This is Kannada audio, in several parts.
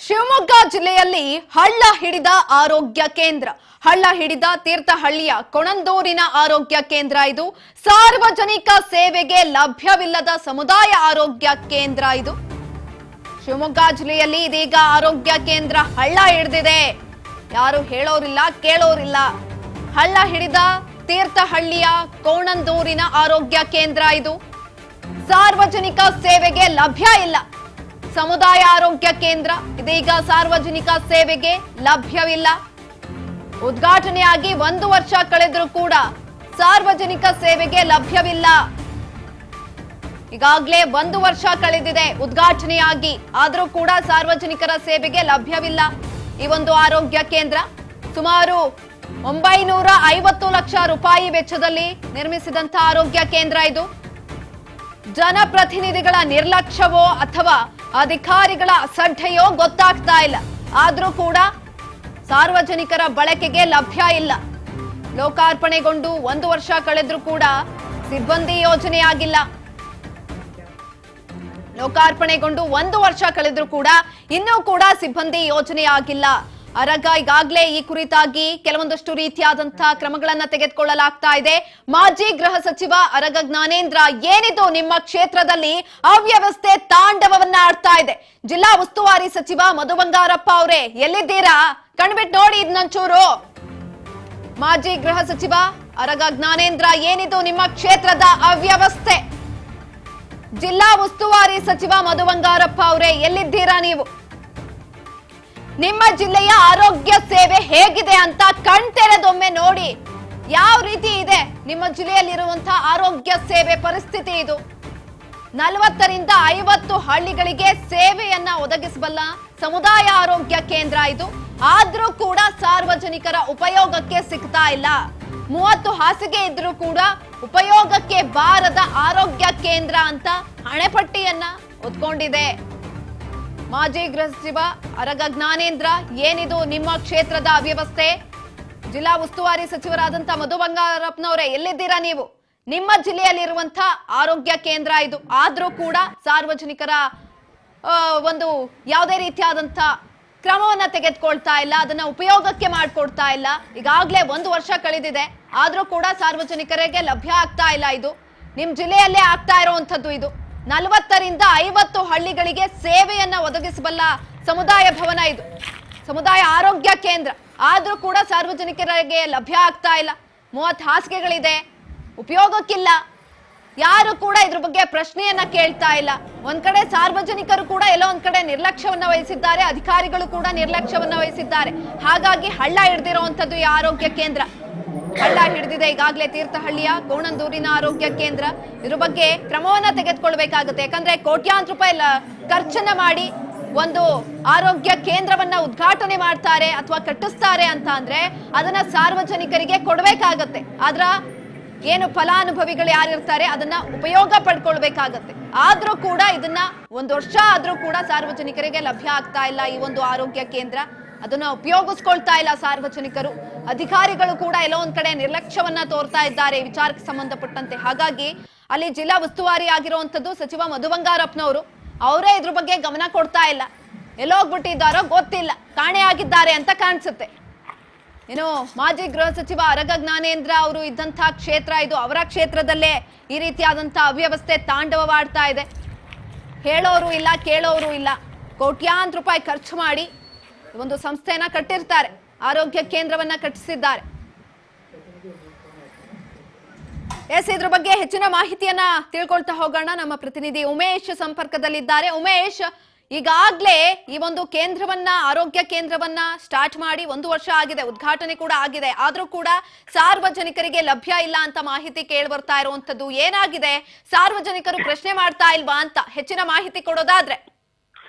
ಶಿವಮೊಗ್ಗ ಜಿಲ್ಲೆಯಲ್ಲಿ ಹಳ್ಳ ಹಿಡಿದ ಆರೋಗ್ಯ ಕೇಂದ್ರ. ಹಳ್ಳ ಹಿಡಿದ ತೀರ್ಥಹಳ್ಳಿಯ ಕೊಣಂದೂರಿನ ಆರೋಗ್ಯ ಕೇಂದ್ರ ಇದು. ಸಾರ್ವಜನಿಕ ಸೇವೆಗೆ ಲಭ್ಯವಿಲ್ಲದ ಸಮುದಾಯ ಆರೋಗ್ಯ ಕೇಂದ್ರ ಇದು. ಶಿವಮೊಗ್ಗ ಜಿಲ್ಲೆಯಲ್ಲಿ ಇದೀಗ ಆರೋಗ್ಯ ಕೇಂದ್ರ ಹಳ್ಳ ಹಿಡಿದಿದೆ. ಯಾರು ಹೇಳೋರಿಲ್ಲ ಕೇಳೋರಿಲ್ಲ. ಹಳ್ಳ ಹಿಡಿದ ತೀರ್ಥಹಳ್ಳಿಯ ಕೊಣಂದೂರಿನ ಆರೋಗ್ಯ ಕೇಂದ್ರ ಇದು. ಸಾರ್ವಜನಿಕ ಸೇವೆಗೆ ಲಭ್ಯ ಇಲ್ಲ. ಸಮುದಾಯ ಆರೋಗ್ಯ ಕೇಂದ್ರ ಇದೀಗ ಸಾರ್ವಜನಿಕ ಸೇವೆಗೆ ಲಭ್ಯವಿಲ್ಲ. ಉದ್ಘಾಟನೆಯಾಗಿ 1 ವರ್ಷ ಕಳೆದರೂ ಕೂಡ ಸಾರ್ವಜನಿಕ ಸೇವೆಗೆ ಲಭ್ಯವಿಲ್ಲ. ಈಗಾಗಲೇ 1 ವರ್ಷ ಕಳೆದಿದೆ ಉದ್ಘಾಟನೆಯಾಗಿ, ಆದರೂ ಕೂಡ ಸಾರ್ವಜನಿಕರ ಸೇವೆಗೆ ಲಭ್ಯವಿಲ್ಲ. ಈ ಒಂದು ಆರೋಗ್ಯ ಕೇಂದ್ರ ಸುಮಾರು 950 ಲಕ್ಷ ರೂಪಾಯಿ ವೆಚ್ಚದಲ್ಲಿ ನಿರ್ಮಿಸಿದಂತಹ ಆರೋಗ್ಯ ಕೇಂದ್ರ ಇದು. ಜನಪ್ರತಿನಿಧಿಗಳ ನಿರ್ಲಕ್ಷ್ಯವೋ ಅಥವಾ ಅಧಿಕಾರಿಗಳ ಅಸಡ್ಡೆಯೋ ಗೊತ್ತಾಗ್ತಾ ಇಲ್ಲ. ಆದ್ರೂ ಕೂಡ ಸಾರ್ವಜನಿಕರ ಬಳಕೆಗೆ ಲಭ್ಯ ಇಲ್ಲ. ಲೋಕಾರ್ಪಣೆಗೊಂಡು 1 ವರ್ಷ ಕಳೆದ್ರೂ ಕೂಡ ಸಿಬ್ಬಂದಿ ಯೋಜನೆಯಾಗಿಲ್ಲ. ಲೋಕಾರ್ಪಣೆಗೊಂಡು 1 ವರ್ಷ ಕಳೆದ್ರೂ ಕೂಡ ಇನ್ನೂ ಕೂಡ ಸಿಬ್ಬಂದಿ ಯೋಜನೆಯಾಗಿಲ್ಲ. ಅರಗ ಈಗಾಗಲೇ ಈ ಕುರಿತಾಗಿ ಕೆಲವೊಂದಷ್ಟು ರೀತಿಯಾದಂತಹ ಕ್ರಮಗಳನ್ನ ತೆಗೆದುಕೊಳ್ಳಲಾಗ್ತಾ ಇದೆ. ಮಾಜಿ ಗೃಹ ಸಚಿವ ಅರಗ ಜ್ಞಾನೇಂದ್ರ, ಏನಿದು ನಿಮ್ಮ ಕ್ಷೇತ್ರದಲ್ಲಿ ಅವ್ಯವಸ್ಥೆ ತಾಂಡವವನ್ನ ಆಡ್ತಾ ಇದೆ? ಜಿಲ್ಲಾ ಉಸ್ತುವಾರಿ ಸಚಿವ ಮಧು ಬಂಗಾರಪ್ಪ ಅವರೇ ಎಲ್ಲಿದ್ದೀರಾ? ಕಣ್ಬಿಟ್ಟು ನೋಡಿ ಇದನ್ನೊಂಚೂರು. ಮಾಜಿ ಗೃಹ ಸಚಿವ ಅರಗ ಜ್ಞಾನೇಂದ್ರ, ಏನಿದು ನಿಮ್ಮ ಕ್ಷೇತ್ರದ ಅವ್ಯವಸ್ಥೆ? ಜಿಲ್ಲಾ ಉಸ್ತುವಾರಿ ಸಚಿವ ಮಧು ಬಂಗಾರಪ್ಪ ಅವರೇ ಎಲ್ಲಿದ್ದೀರಾ ನೀವು? ನಿಮ್ಮ ಜಿಲ್ಲೆಯ ಆರೋಗ್ಯ ಸೇವೆ ಹೇಗಿದೆ ಅಂತ ಕಣ್ತೆರೆದೊಮ್ಮೆ ನೋಡಿ. ಯಾವ ರೀತಿ ಇದೆ ನಿಮ್ಮ ಜಿಲ್ಲೆಯಲ್ಲಿರುವಂತಹ ಆರೋಗ್ಯ ಸೇವೆ ಪರಿಸ್ಥಿತಿ? ಇದು 40 ರಿಂದ 50 ಹಳ್ಳಿಗಳಿಗೆ ಸೇವೆಯನ್ನ ಒದಗಿಸಬಲ್ಲ ಸಮುದಾಯ ಆರೋಗ್ಯ ಕೇಂದ್ರ ಇದು. ಆದ್ರೂ ಕೂಡ ಸಾರ್ವಜನಿಕರ ಉಪಯೋಗಕ್ಕೆ ಸಿಗ್ತಾ ಇಲ್ಲ. 30 ಹಾಸಿಗೆ ಇದ್ರೂ ಕೂಡ ಉಪಯೋಗಕ್ಕೆ ಬಾರದ ಆರೋಗ್ಯ ಕೇಂದ್ರ ಅಂತ ಹಣೆಪಟ್ಟಿಯನ್ನ ಹೊತ್ಕೊಂಡಿದೆ. ಮಾಜಿ ಗೃಹ ಸಚಿವ ಅರಗ ಜ್ಞಾನೇಂದ್ರ, ಏನಿದು ನಿಮ್ಮ ಕ್ಷೇತ್ರದ ಅವ್ಯವಸ್ಥೆ? ಜಿಲ್ಲಾ ಉಸ್ತುವಾರಿ ಸಚಿವರಾದಂತಹ ಮಧು ಬಂಗಾರಪ್ಪನವರೇ ಎಲ್ಲಿದ್ದೀರಾ ನೀವು? ನಿಮ್ಮ ಜಿಲ್ಲೆಯಲ್ಲಿರುವಂತಹ ಆರೋಗ್ಯ ಕೇಂದ್ರ ಇದು. ಆದ್ರೂ ಕೂಡ ಸಾರ್ವಜನಿಕರ ಒಂದು ಯಾವುದೇ ರೀತಿಯಾದಂತಹ ಕ್ರಮವನ್ನ ತೆಗೆದುಕೊಳ್ತಾ ಇಲ್ಲ, ಅದನ್ನ ಉಪಯೋಗಕ್ಕೆ ಮಾಡ್ಕೊಡ್ತಾ ಇಲ್ಲ. ಈಗಾಗಲೇ 1 ವರ್ಷ ಕಳೆದಿದೆ, ಆದ್ರೂ ಕೂಡ ಸಾರ್ವಜನಿಕರಿಗೆ ಲಭ್ಯ ಆಗ್ತಾ ಇಲ್ಲ. ಇದು ನಿಮ್ ಜಿಲ್ಲೆಯಲ್ಲೇ ಆಗ್ತಾ ಇರುವಂತದ್ದು. ಇದು 40 ರಿಂದ 50 ಹಳ್ಳಿಗಳಿಗೆ ಸೇವೆಯನ್ನ ಒದಗಿಸಬಲ್ಲ ಸಮುದಾಯ ಭವನ ಇದು, ಸಮುದಾಯ ಆರೋಗ್ಯ ಕೇಂದ್ರ. ಆದ್ರೂ ಕೂಡ ಸಾರ್ವಜನಿಕರಿಗೆ ಲಭ್ಯ ಆಗ್ತಾ ಇಲ್ಲ. 30 ಹಾಸಿಗೆಗಳಿದೆ, ಉಪಯೋಗಕ್ಕಿಲ್ಲ. ಯಾರು ಕೂಡ ಇದ್ರ ಬಗ್ಗೆ ಪ್ರಶ್ನೆಯನ್ನ ಕೇಳ್ತಾ ಇಲ್ಲ. ಒಂದ್ ಕಡೆ ಸಾರ್ವಜನಿಕರು ಕೂಡ ಎಲ್ಲೋ ಒಂದ್ ಕಡೆ ನಿರ್ಲಕ್ಷ್ಯವನ್ನ ವಹಿಸಿದ್ದಾರೆ, ಅಧಿಕಾರಿಗಳು ಕೂಡ ನಿರ್ಲಕ್ಷ್ಯವನ್ನ ವಹಿಸಿದ್ದಾರೆ. ಹಾಗಾಗಿ ಹಳ್ಳ ಹಿಡಿದಿರುವಂತದ್ದು ಈ ಆರೋಗ್ಯ ಕೇಂದ್ರ. ಹಳ್ಳ ಹಿಡಿದಿದೆ ಈಗಾಗಲೇ ತೀರ್ಥಹಳ್ಳಿಯ ಕೋಣಂದೂರಿನ ಆರೋಗ್ಯ ಕೇಂದ್ರ. ಇದ್ರ ಬಗ್ಗೆ ಕ್ರಮವನ್ನ ತೆಗೆದುಕೊಳ್ಬೇಕಾಗುತ್ತೆ. ಯಾಕಂದ್ರೆ ಕೋಟ್ಯಾಂತರ ರೂಪಾಯಿ ಖರ್ಚನ್ನ ಮಾಡಿ ಒಂದು ಆರೋಗ್ಯ ಕೇಂದ್ರವನ್ನ ಉದ್ಘಾಟನೆ ಮಾಡ್ತಾರೆ ಅಥವಾ ಕಟ್ಟಿಸ್ತಾರೆ ಅಂತ ಅಂದ್ರೆ ಅದನ್ನ ಸಾರ್ವಜನಿಕರಿಗೆ ಕೊಡ್ಬೇಕಾಗತ್ತೆ. ಆದ್ರ ಏನು ಫಲಾನುಭವಿಗಳು ಯಾರಿರ್ತಾರೆ ಅದನ್ನ ಉಪಯೋಗ ಪಡ್ಕೊಳ್ಬೇಕಾಗತ್ತೆ. ಆದ್ರೂ ಕೂಡ ಇದನ್ನ 1 ವರ್ಷ ಆದ್ರೂ ಕೂಡ ಸಾರ್ವಜನಿಕರಿಗೆ ಲಭ್ಯ ಆಗ್ತಾ ಇಲ್ಲ ಈ ಒಂದು ಆರೋಗ್ಯ ಕೇಂದ್ರ. ಅದನ್ನ ಉಪಯೋಗಿಸ್ಕೊಳ್ತಾ ಇಲ್ಲ ಸಾರ್ವಜನಿಕರು. ಅಧಿಕಾರಿಗಳು ಕೂಡ ಎಲ್ಲೋ ಒಂದ್ ಕಡೆ ನಿರ್ಲಕ್ಷ್ಯವನ್ನ ತೋರ್ತಾ ಇದ್ದಾರೆ ವಿಚಾರಕ್ಕೆ ಸಂಬಂಧಪಟ್ಟಂತೆ. ಹಾಗಾಗಿ ಅಲ್ಲಿ ಜಿಲ್ಲಾ ಉಸ್ತುವಾರಿ ಆಗಿರುವಂತದ್ದು ಸಚಿವ ಮಧು ಬಂಗಾರಪ್ಪನವರು, ಅವರೇ ಇದ್ರ ಬಗ್ಗೆ ಗಮನ ಕೊಡ್ತಾ ಇಲ್ಲ. ಎಲ್ಲೋ ಹೋಗ್ಬಿಟ್ಟಿದ್ದಾರೋ ಗೊತ್ತಿಲ್ಲ, ಕಾಣೆ ಆಗಿದ್ದಾರೆ ಅಂತ ಕಾಣಿಸುತ್ತೆ. ಏನು ಮಾಜಿ ಗೃಹ ಸಚಿವ ಅರಗ ಜ್ಞಾನೇಂದ್ರ ಅವರು ಇದ್ದಂತಹ ಕ್ಷೇತ್ರ ಇದು. ಅವರ ಕ್ಷೇತ್ರದಲ್ಲೇ ಈ ರೀತಿಯಾದಂತಹ ಅವ್ಯವಸ್ಥೆ ತಾಂಡವವಾಡ್ತಾ ಇದೆ. ಹೇಳೋರು ಇಲ್ಲ, ಕೇಳೋರು ಇಲ್ಲ. ಕೋಟ್ಯಾಂತರ ರೂಪಾಯಿ ಖರ್ಚು ಮಾಡಿ ಒಂದು ಸಂಸ್ಥೆಯನ್ನ ಕಟ್ಟಿರ್ತಾರೆ, ಆರೋಗ್ಯ ಕೇಂದ್ರವನ್ನ ಕಟ್ಟಿಸಿದ್ದಾರೆ. ಇದ್ರ ಬಗ್ಗೆ ಹೆಚ್ಚಿನ ಮಾಹಿತಿಯನ್ನ ತಿಳ್ಕೊಳ್ತಾ ಹೋಗೋಣ. ನಮ್ಮ ಪ್ರತಿನಿಧಿ ಉಮೇಶ್ ಸಂಪರ್ಕದಲ್ಲಿದ್ದಾರೆ. ಉಮೇಶ್, ಈಗಾಗ್ಲೇ ಈ ಒಂದು ಕೇಂದ್ರವನ್ನ, ಆರೋಗ್ಯ ಕೇಂದ್ರವನ್ನ ಸ್ಟಾರ್ಟ್ ಮಾಡಿ 1 ವರ್ಷ ಆಗಿದೆ, ಉದ್ಘಾಟನೆ ಕೂಡ ಆಗಿದೆ. ಆದ್ರೂ ಕೂಡ ಸಾರ್ವಜನಿಕರಿಗೆ ಲಭ್ಯ ಇಲ್ಲ ಅಂತ ಮಾಹಿತಿ ಕೇಳಿ ಬರ್ತಾ ಇರುವಂತದ್ದು. ಏನಾಗಿದೆ? ಸಾರ್ವಜನಿಕರು ಪ್ರಶ್ನೆ ಮಾಡ್ತಾ ಇಲ್ವಾ ಅಂತ ಹೆಚ್ಚಿನ ಮಾಹಿತಿ ಕೊಡೋದಾದ್ರೆ?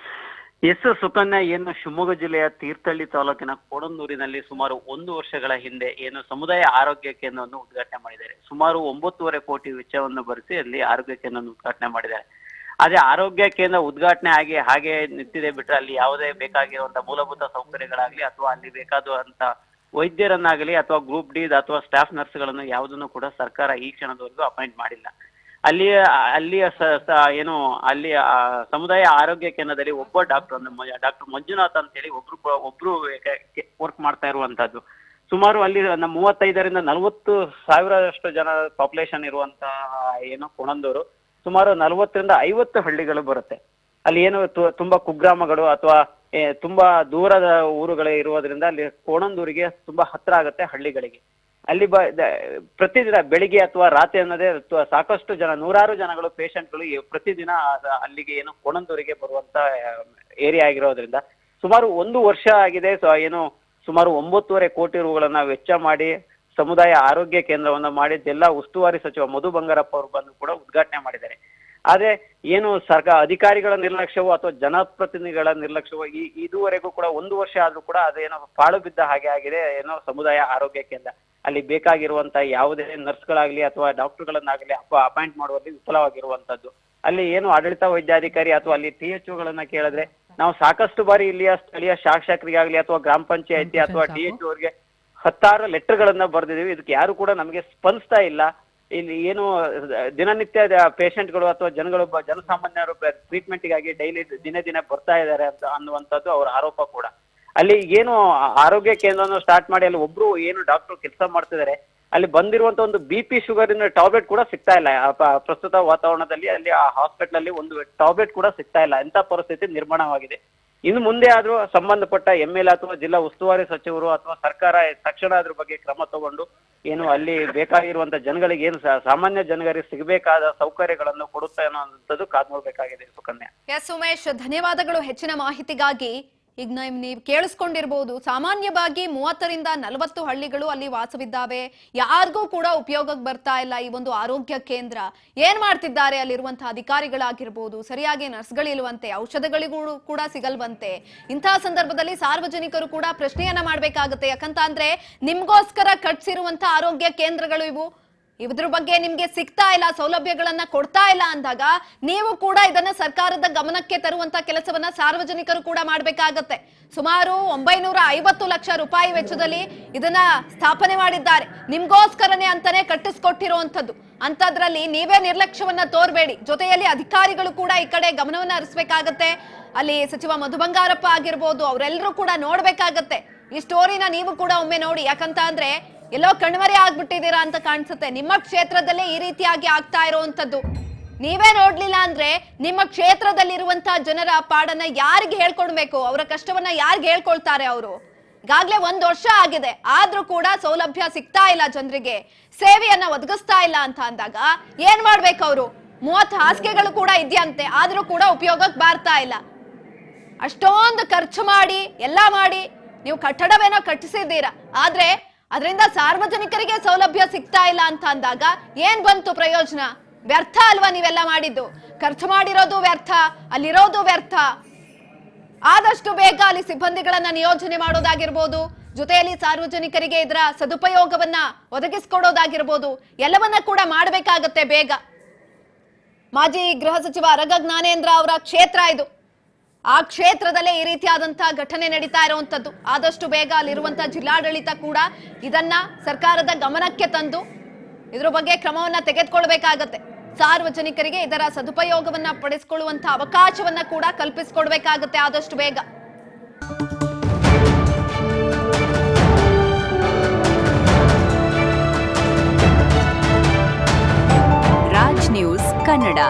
ಎಸ್ ಸುಕನ್ಯಾ, ಏನು ಶಿವಮೊಗ್ಗ ಜಿಲ್ಲೆಯ ತೀರ್ಥಹಳ್ಳಿ ತಾಲೂಕಿನ ಕೋಣಂದೂರಿನಲ್ಲಿ ಸುಮಾರು 1 ವರ್ಷಗಳ ಹಿಂದೆ ಏನು ಸಮುದಾಯ ಆರೋಗ್ಯ ಕೇಂದ್ರವನ್ನು ಉದ್ಘಾಟನೆ ಮಾಡಿದ್ದಾರೆ. ಸುಮಾರು 9.5 ಕೋಟಿ ವೆಚ್ಚವನ್ನು ಭರಿಸಿ ಅಲ್ಲಿ ಆರೋಗ್ಯ ಕೇಂದ್ರವನ್ನು ಉದ್ಘಾಟನೆ ಮಾಡಿದ್ದಾರೆ. ಅದೇ ಆರೋಗ್ಯ ಕೇಂದ್ರ ಉದ್ಘಾಟನೆ ಆಗಿ ಹಾಗೆ ನಿಂತಿದೆ ಬಿಟ್ರೆ ಅಲ್ಲಿ ಯಾವುದೇ ಬೇಕಾಗಿರುವಂತಹ ಮೂಲಭೂತ ಸೌಕರ್ಯಗಳಾಗ್ಲಿ ಅಥವಾ ಅಲ್ಲಿ ಬೇಕಾದಂತ ವೈದ್ಯರನ್ನಾಗಲಿ ಅಥವಾ ಗ್ರೂಪ್ ಡಿ ಅಥವಾ ಸ್ಟಾಫ್ ನರ್ಸ್ಗಳನ್ನು ಯಾವುದನ್ನು ಕೂಡ ಸರ್ಕಾರ ಈ ಕ್ಷಣದವರೆಗೂ ಅಪಾಯಿಂಟ್ ಮಾಡಿಲ್ಲ. ಅಲ್ಲಿಯ ಅಲ್ಲಿಯ ಏನು ಅಲ್ಲಿ ಸಮುದಾಯ ಆರೋಗ್ಯ ಕೇಂದ್ರದಲ್ಲಿ ಒಬ್ಬ ಡಾಕ್ಟರ್ ಡಾಕ್ಟರ್ ಮಂಜುನಾಥ್ ಅಂತೇಳಿ ಒಬ್ರು ವರ್ಕ್ ಮಾಡ್ತಾ ಇರುವಂತದ್ದು. ಸುಮಾರು ಅಲ್ಲಿ 35ರಿಂದ 40 ಸಾವಿರಷ್ಟು ಜನ ಪಾಪ್ಯುಲೇಷನ್ ಇರುವಂತ ಏನು ಕೋಣಂದೂರು ಸುಮಾರು 40ರಿಂದ 50 ಹಳ್ಳಿಗಳು ಬರುತ್ತೆ. ಅಲ್ಲಿ ಏನು ತುಂಬಾ ಕುಗ್ರಾಮಗಳು ಅಥವಾ ತುಂಬಾ ದೂರದ ಊರುಗಳೇ ಇರುವುದರಿಂದ ಅಲ್ಲಿ ಕೋಣಂದೂರಿಗೆ ತುಂಬಾ ಹತ್ರ ಆಗುತ್ತೆ ಹಳ್ಳಿಗಳಿಗೆ. ಅಲ್ಲಿ ಪ್ರತಿದಿನ ಬೆಳಿಗ್ಗೆ ಅಥವಾ ರಾತ್ರಿ ಅನ್ನೋದೇ ಸಾಕಷ್ಟು ಜನ, ನೂರಾರು ಜನಗಳು ಪೇಷಂಟ್ಗಳು ಪ್ರತಿದಿನ ಅಲ್ಲಿಗೆ ಏನು ಕೋಣಂದೂರಿಗೆ ಬರುವಂತ ಏರಿಯಾ ಆಗಿರೋದ್ರಿಂದ ಸುಮಾರು 1 ವರ್ಷ ಆಗಿದೆ. ಏನು ಸುಮಾರು 9.5 ಕೋಟಿ ರೂಗಳನ್ನ ವೆಚ್ಚ ಮಾಡಿ ಸಮುದಾಯ ಆರೋಗ್ಯ ಕೇಂದ್ರವನ್ನ ಮಾಡಿ ಜಿಲ್ಲಾ ಉಸ್ತುವಾರಿ ಸಚಿವ ಮಧು ಬಂಗಾರಪ್ಪ ಅವರು ಬಂದು ಕೂಡ ಉದ್ಘಾಟನೆ ಮಾಡಿದ್ದಾರೆ. ಆದ್ರೆ ಏನು ಅಧಿಕಾರಿಗಳ ನಿರ್ಲಕ್ಷ್ಯವೋ ಅಥವಾ ಜನಪ್ರತಿನಿಧಿಗಳ ನಿರ್ಲಕ್ಷ್ಯವೋ ಇದುವರೆಗೂ ಕೂಡ 1 ವರ್ಷ ಆದ್ರೂ ಕೂಡ ಅದೇನೋ ಪಾಳು ಬಿದ್ದ ಹಾಗೆ ಆಗಿದೆ ಏನೋ ಸಮುದಾಯ ಆರೋಗ್ಯ ಕೇಂದ್ರ. ಅಲ್ಲಿ ಬೇಕಾಗಿರುವಂತ ಯಾವುದೇ ನರ್ಸ್ಗಳಾಗ್ಲಿ ಅಥವಾ ಡಾಕ್ಟರ್ಗಳನ್ನಾಗ್ಲಿ ಅಪಾಯಿಂಟ್ ಮಾಡುವಲ್ಲಿ ವಿಫಲವಾಗಿರುವಂತದ್ದು. ಅಲ್ಲಿ ಏನು ಆಡಳಿತ ವೈದ್ಯಾಧಿಕಾರಿ ಅಥವಾ ಅಲ್ಲಿ THOಗಳನ್ನ ಕೇಳಿದ್ರೆ ನಾವು ಸಾಕಷ್ಟು ಬಾರಿ ಇಲ್ಲಿಯ ಸ್ಥಳೀಯ ಶಾಸಕರಿಗಾಗ್ಲಿ ಅಥವಾ ಗ್ರಾಮ ಪಂಚಾಯತಿ ಅಥವಾ DHO ಅವರಿಗೆ 10 ಲೆಟರ್ಗಳನ್ನ ಬರೆದಿದ್ದೀವಿ. ಇದಕ್ಕೆ ಯಾರು ಕೂಡ ನಮಗೆ ಸ್ಪಂದಿಸ್ತಾ ಇಲ್ಲ. ಇಲ್ಲಿ ಏನು ದಿನನಿತ್ಯ ಪೇಷಂಟ್ಗಳು ಅಥವಾ ಜನಸಾಮಾನ್ಯರು ಟ್ರೀಟ್ಮೆಂಟ್ಗಾಗಿ ಡೈಲಿ ದಿನೇ ಬರ್ತಾ ಇದ್ದಾರೆ ಅಂತ ಅನ್ನುವಂಥದ್ದು ಅವರ ಆರೋಪ ಕೂಡ. ಅಲ್ಲಿ ಏನು ಆರೋಗ್ಯ ಕೇಂದ್ರವನ್ನು ಸ್ಟಾರ್ಟ್ ಮಾಡಿ ಅಲ್ಲಿ ಒಬ್ರು ಏನು ಡಾಕ್ಟರ್ ಕೆಲಸ ಮಾಡ್ತಿದ್ದಾರೆ, ಅಲ್ಲಿ ಬಂದಿರುವಂತ ಒಂದು BP ಶುಗರ್ ಇನ ಟಾಬ್ಲೆಟ್ ಕೂಡ ಸಿಗ್ತಾ ಇಲ್ಲ. ಪ್ರಸ್ತುತ ವಾತಾವರಣದಲ್ಲಿ ಅಲ್ಲಿ ಆ ಹಾಸ್ಪಿಟಲ್ ಅಲ್ಲಿ ಒಂದು ಟಾಬ್ಲೆಟ್ ಕೂಡ ಸಿಗ್ತಾ ಇಲ್ಲ. ಎಂತ ಪರಿಸ್ಥಿತಿ ನಿರ್ಮಾಣವಾಗಿದೆ. ಇನ್ನು ಮುಂದೆ ಆದ್ರೂ ಸಂಬಂಧಪಟ್ಟ MLA ಅಥವಾ ಜಿಲ್ಲಾ ಉಸ್ತುವಾರಿ ಸಚಿವರು ಅಥವಾ ಸರ್ಕಾರ ತಕ್ಷಣ ಅದ್ರ ಬಗ್ಗೆ ಕ್ರಮ ತಗೊಂಡು ಏನು ಅಲ್ಲಿ ಬೇಕಾಗಿರುವಂತ ಜನಗಳಿಗೆ ಏನು ಸಾಮಾನ್ಯ ಜನರಿಗೆ ಸಿಗಬೇಕಾದ ಸೌಕರ್ಯಗಳನ್ನು ಕೊಡುತ್ತೆ ಅನ್ನೋಂಥದ್ದು ಕಾದ್ ನೋಡ್ಬೇಕಾಗಿದೆ. ಸುಕನ್ಯಾ. ಎಸ್ ಉಮೇಶ್, ಧನ್ಯವಾದಗಳು ಹೆಚ್ಚಿನ ಮಾಹಿತಿಗಾಗಿ. ಈಗ ನೀವು ಕೇಳಿಸ್ಕೊಂಡಿರ್ಬೋದು, ಸಾಮಾನ್ಯವಾಗಿ 30ರಿಂದ 40 ಹಳ್ಳಿಗಳು ಅಲ್ಲಿ ವಾಸವಿದ್ದಾವೆ. ಯಾರಿಗೂ ಕೂಡ ಉಪಯೋಗಕ್ಕೆ ಬರ್ತಾ ಇಲ್ಲ ಈ ಒಂದು ಆರೋಗ್ಯ ಕೇಂದ್ರ. ಏನ್ ಮಾಡ್ತಿದ್ದಾರೆ ಅಲ್ಲಿರುವಂತಹ ಅಧಿಕಾರಿಗಳಾಗಿರ್ಬೋದು, ಸರಿಯಾಗಿ ನರ್ಸ್ಗಳಿಲ್ವಂತೆ, ಔಷಧಗಳಿಗೂ ಕೂಡ ಸಿಗಲ್ವಂತೆ. ಇಂತಹ ಸಂದರ್ಭದಲ್ಲಿ ಸಾರ್ವಜನಿಕರು ಕೂಡ ಪ್ರಶ್ನೆಯನ್ನ ಮಾಡ್ಬೇಕಾಗತ್ತೆ. ಯಾಕಂತ ಅಂದ್ರೆ ನಿಮ್ಗೋಸ್ಕರ ಕಟ್ಸಿರುವಂತಹ ಆರೋಗ್ಯ ಕೇಂದ್ರಗಳು ಇವು, ಇದ್ರ ಬಗ್ಗೆ ನಿಮ್ಗೆ ಸಿಗ್ತಾ ಇಲ್ಲ, ಸೌಲಭ್ಯಗಳನ್ನ ಕೊಡ್ತಾ ಇಲ್ಲ ಅಂದಾಗ ನೀವು ಕೂಡ ಇದನ್ನ ಸರ್ಕಾರದ ಗಮನಕ್ಕೆ ತರುವಂತ ಕೆಲಸವನ್ನ ಸಾರ್ವಜನಿಕರು ಕೂಡ ಮಾಡ್ಬೇಕಾಗತ್ತೆ. ಸುಮಾರು 950 ಲಕ್ಷ ರೂಪಾಯಿ ವೆಚ್ಚದಲ್ಲಿ ಇದನ್ನ ಸ್ಥಾಪನೆ ಮಾಡಿದ್ದಾರೆ. ನಿಮ್ಗೋಸ್ಕರನೇ ಅಂತಾನೆ ಕಟ್ಟಿಸ್ಕೊಟ್ಟಿರುವಂತದ್ದು. ಅಂತದ್ರಲ್ಲಿ ನೀವೇ ನಿರ್ಲಕ್ಷ್ಯವನ್ನ ತೋರ್ಬೇಡಿ. ಜೊತೆಯಲ್ಲಿ ಅಧಿಕಾರಿಗಳು ಕೂಡ ಈ ಕಡೆ ಗಮನವನ್ನ ಹರಿಸಬೇಕಾಗತ್ತೆ. ಅಲ್ಲಿ ಸಚಿವ ಮಧು ಬಂಗಾರಪ್ಪ ಆಗಿರ್ಬೋದು, ಅವರೆಲ್ಲರೂ ಕೂಡ ನೋಡ್ಬೇಕಾಗತ್ತೆ. ಈ ಸ್ಟೋರಿನ ನೀವು ಕೂಡ ಒಮ್ಮೆ ನೋಡಿ. ಯಾಕಂತ ಅಂದ್ರೆ ಎಲ್ಲೋ ಕಣ್ಮರೆ ಆಗ್ಬಿಟ್ಟಿದ್ದೀರಾ ಅಂತ ಕಾಣಿಸುತ್ತೆ. ನಿಮ್ಮ ಕ್ಷೇತ್ರದಲ್ಲೇ ಈ ರೀತಿಯಾಗಿ ಆಗ್ತಾ ಇರುವಂತದ್ದು ನೀವೇ ನೋಡ್ಲಿಲ್ಲ ಅಂದ್ರೆ ನಿಮ್ಮ ಕ್ಷೇತ್ರದಲ್ಲಿರುವಂತಹ ಜನರ ಪಾಡನ್ನ ಯಾರಿಗೆ ಹೇಳ್ಕೊಡ್ಬೇಕು, ಅವರ ಕಷ್ಟವನ್ನ ಯಾರಿಗೆ ಹೇಳ್ಕೊಳ್ತಾರೆ ಅವರು? ಈಗಾಗ್ಲೇ 1 ವರ್ಷ ಆಗಿದೆ, ಆದ್ರೂ ಕೂಡ ಸೌಲಭ್ಯ ಸಿಗ್ತಾ ಇಲ್ಲ, ಜನರಿಗೆ ಸೇವೆಯನ್ನ ಒದಗಿಸ್ತಾ ಇಲ್ಲ ಅಂತ ಅಂದಾಗ ಏನ್ ಮಾಡ್ಬೇಕು ಅವರು? 30 ಹಾಸಿಗೆಗಳು ಕೂಡ ಇದೆಯಂತೆ, ಆದ್ರೂ ಕೂಡ ಉಪಯೋಗಕ್ಕೆ ಬರ್ತಾ ಇಲ್ಲ. ಅಷ್ಟೊಂದು ಖರ್ಚು ಮಾಡಿ ಎಲ್ಲ ಮಾಡಿ ನೀವು ಕಟ್ಟಡವೇನೋ ಕಟ್ಟಿಸಿದ್ದೀರಾ, ಆದ್ರೆ ಅದರಿಂದ ಸಾರ್ವಜನಿಕರಿಗೆ ಸೌಲಭ್ಯ ಸಿಗ್ತಾ ಇಲ್ಲ ಅಂತ ಅಂದಾಗ ಏನ್ ಬಂತು ಪ್ರಯೋಜನ? ವ್ಯರ್ಥ ಅಲ್ವಾ ನೀವೆಲ್ಲ ಮಾಡಿದ್ದು? ಖರ್ಚು ಮಾಡಿರೋದು ವ್ಯರ್ಥ, ಅಲ್ಲಿರೋದು ವ್ಯರ್ಥ. ಆದಷ್ಟು ಬೇಗ ಅಲ್ಲಿ ಸಿಬ್ಬಂದಿಗಳನ್ನ ನಿಯೋಜನೆ ಮಾಡೋದಾಗಿರ್ಬೋದು, ಜೊತೆಯಲ್ಲಿ ಸಾರ್ವಜನಿಕರಿಗೆ ಇದರ ಸದುಪಯೋಗವನ್ನ ಒದಗಿಸ್ಕೊಡೋದಾಗಿರ್ಬೋದು, ಎಲ್ಲವನ್ನ ಕೂಡ ಮಾಡಬೇಕಾಗತ್ತೆ ಬೇಗ. ಮಾಜಿ ಗೃಹ ಸಚಿವ ಅರಗ ಜ್ಞಾನೇಂದ್ರ ಅವರ ಕ್ಷೇತ್ರ ಇದು. ಆ ಕ್ಷೇತ್ರದಲ್ಲೇ ಈ ರೀತಿಯಾದಂತಹ ಘಟನೆ ನಡೀತಾ ಇರುವಂತದ್ದು. ಆದಷ್ಟು ಬೇಗ ಅಲ್ಲಿರುವಂತಹ ಜಿಲ್ಲಾಡಳಿತ ಕೂಡ ಇದನ್ನ ಸರ್ಕಾರದ ಗಮನಕ್ಕೆ ತಂದು ಇದ್ರ ಬಗ್ಗೆ ಕ್ರಮವನ್ನ ತೆಗೆದುಕೊಳ್ಬೇಕಾಗತ್ತೆ. ಸಾರ್ವಜನಿಕರಿಗೆ ಇದರ ಸದುಪಯೋಗವನ್ನ ಪಡಿಸಿಕೊಳ್ಳುವಂತಹ ಅವಕಾಶವನ್ನ ಕೂಡ ಕಲ್ಪಿಸಿಕೊಡ್ಬೇಕಾಗತ್ತೆ ಆದಷ್ಟು ಬೇಗ. ರಾಜ್ ನ್ಯೂಸ್ ಕನ್ನಡ.